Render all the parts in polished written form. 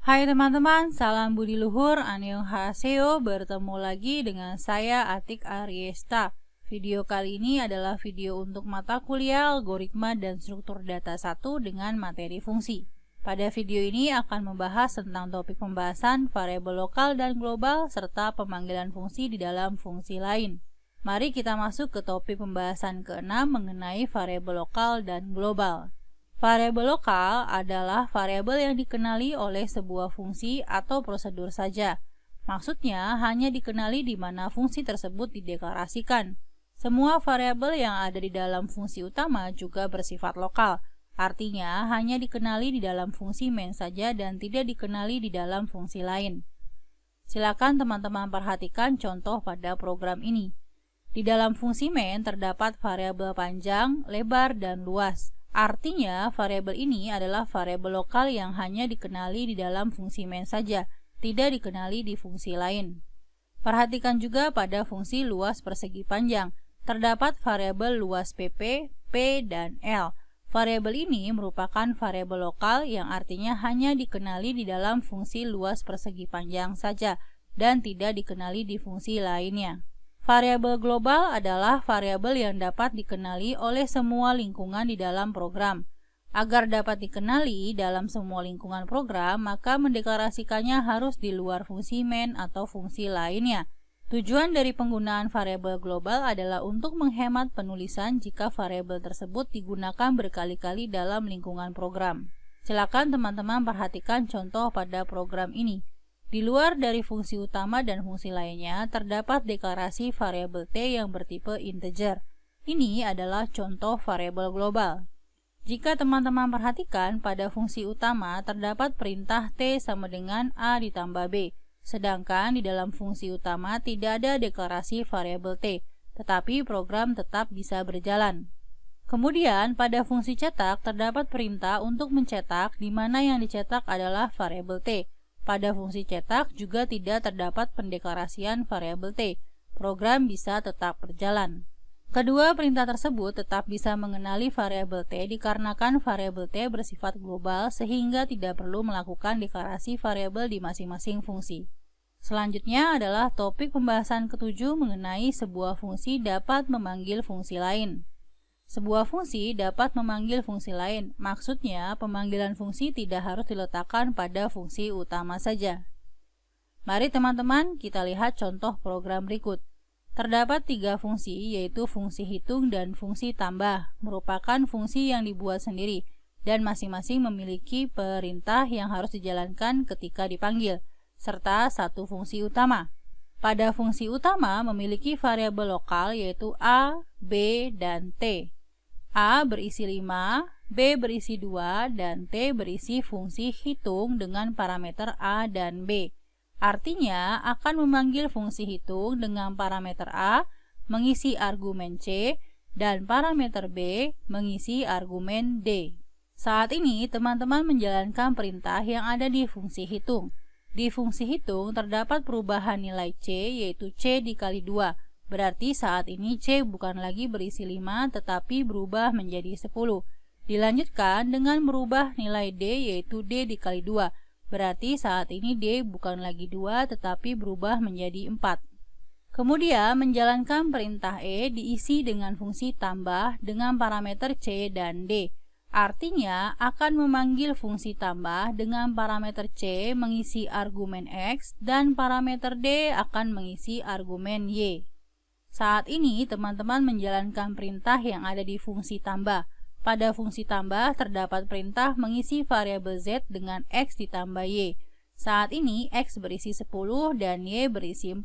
Hai teman-teman, salam budi luhur, annyeonghaseyo, bertemu lagi dengan saya Atik Aryesta. Video kali ini adalah video untuk mata kuliah algoritma dan struktur data 1 dengan materi fungsi. Pada video ini akan membahas tentang topik pembahasan variabel lokal dan global serta pemanggilan fungsi di dalam fungsi lain. Mari kita masuk ke topik pembahasan ke-6 mengenai variabel lokal dan global. Variabel lokal adalah variabel yang dikenali oleh sebuah fungsi atau prosedur saja. Maksudnya hanya dikenali di mana fungsi tersebut dideklarasikan. Semua variabel yang ada di dalam fungsi utama juga bersifat lokal. Artinya hanya dikenali di dalam fungsi main saja dan tidak dikenali di dalam fungsi lain. Silakan teman-teman perhatikan contoh pada program ini. Di dalam fungsi main terdapat variabel panjang, lebar, dan luas. Artinya, variabel ini adalah variabel lokal yang hanya dikenali di dalam fungsi main saja, tidak dikenali di fungsi lain. Perhatikan juga pada fungsi luas persegi panjang. Terdapat variabel luas PP, P, dan L. Variabel ini merupakan variabel lokal yang artinya hanya dikenali di dalam fungsi luas persegi panjang saja dan tidak dikenali di fungsi lainnya. Variabel global adalah variabel yang dapat dikenali oleh semua lingkungan di dalam program. Agar dapat dikenali dalam semua lingkungan program, maka mendeklarasikannya harus di luar fungsi main atau fungsi lainnya. Tujuan dari penggunaan variabel global adalah untuk menghemat penulisan jika variabel tersebut digunakan berkali-kali dalam lingkungan program. Silakan teman-teman perhatikan contoh pada program ini. Di luar dari fungsi utama dan fungsi lainnya, terdapat deklarasi variabel T yang bertipe integer. Ini adalah contoh variabel global. Jika teman-teman perhatikan, pada fungsi utama terdapat perintah T sama dengan A ditambah B. Sedangkan di dalam fungsi utama tidak ada deklarasi variabel T, tetapi program tetap bisa berjalan. Kemudian, pada fungsi cetak terdapat perintah untuk mencetak di mana yang dicetak adalah variabel T. Pada fungsi cetak juga tidak terdapat pendeklarasian variabel T. Program bisa tetap berjalan. Kedua perintah tersebut tetap bisa mengenali variabel T dikarenakan variabel T bersifat global sehingga tidak perlu melakukan deklarasi variabel di masing-masing fungsi. Selanjutnya adalah topik pembahasan ke-7 mengenai sebuah fungsi dapat memanggil fungsi lain. Sebuah fungsi dapat memanggil fungsi lain, maksudnya pemanggilan fungsi tidak harus diletakkan pada fungsi utama saja. Mari teman-teman kita lihat contoh program berikut. Terdapat 3 fungsi, yaitu fungsi hitung dan fungsi tambah, merupakan fungsi yang dibuat sendiri, dan masing-masing memiliki perintah yang harus dijalankan ketika dipanggil, serta 1 fungsi utama. Pada fungsi utama memiliki variabel lokal yaitu A, B, dan T. A berisi 5, B berisi 2, dan T berisi fungsi hitung dengan parameter A dan B. Artinya akan memanggil fungsi hitung dengan parameter A mengisi argumen C dan parameter B mengisi argumen D. Saat ini teman-teman menjalankan perintah yang ada di fungsi hitung. Di fungsi hitung terdapat perubahan nilai C yaitu C dikali 2. Berarti saat ini C bukan lagi berisi 5 tetapi berubah menjadi 10. Dilanjutkan dengan merubah nilai D yaitu D dikali 2. Berarti saat ini D bukan lagi 2 tetapi berubah menjadi 4. Kemudian menjalankan perintah E diisi dengan fungsi tambah dengan parameter C dan D. Artinya akan memanggil fungsi tambah dengan parameter C mengisi argumen X dan parameter D akan mengisi argumen Y. Saat ini teman-teman menjalankan perintah yang ada di fungsi tambah. Pada fungsi tambah terdapat perintah mengisi variabel Z dengan X ditambah Y. Saat ini X berisi 10 dan Y berisi 4,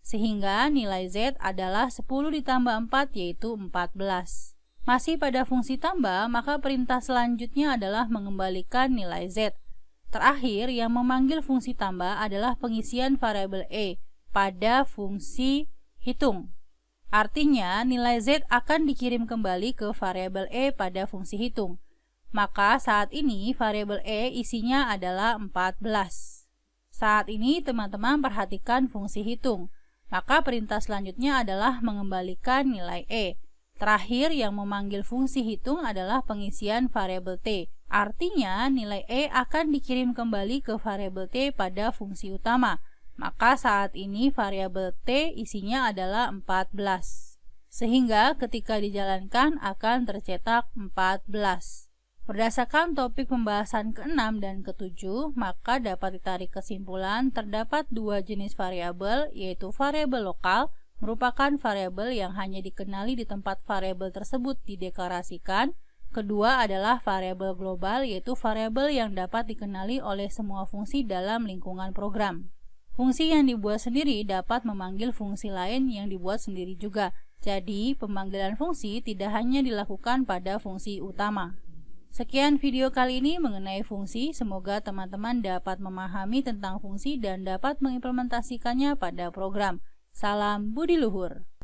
sehingga nilai Z adalah 10 ditambah 4 yaitu 14. Masih pada fungsi tambah, maka perintah selanjutnya adalah mengembalikan nilai Z. Terakhir yang memanggil fungsi tambah adalah pengisian variabel E pada fungsi hitung. Artinya, nilai Z akan dikirim kembali ke variabel E pada fungsi hitung. Maka saat ini variabel E isinya adalah 14. Saat ini teman-teman perhatikan fungsi hitung. Maka perintah selanjutnya adalah mengembalikan nilai E. Terakhir yang memanggil fungsi hitung adalah pengisian variabel T Artinya, nilai E akan dikirim kembali ke variabel T pada fungsi utama. Maka saat ini variabel T isinya adalah 14. Sehingga ketika dijalankan akan tercetak 14. Berdasarkan topik pembahasan ke-6 dan ke-7, maka dapat ditarik kesimpulan terdapat dua jenis variabel, yaitu variabel lokal, merupakan variabel yang hanya dikenali di tempat variabel tersebut dideklarasikan. Kedua adalah variabel global, yaitu variabel yang dapat dikenali oleh semua fungsi dalam lingkungan program. Fungsi yang dibuat sendiri dapat memanggil fungsi lain yang dibuat sendiri juga. Jadi, pemanggilan fungsi tidak hanya dilakukan pada fungsi utama. Sekian video kali ini mengenai fungsi. Semoga teman-teman dapat memahami tentang fungsi dan dapat mengimplementasikannya pada program. Salam budi luhur.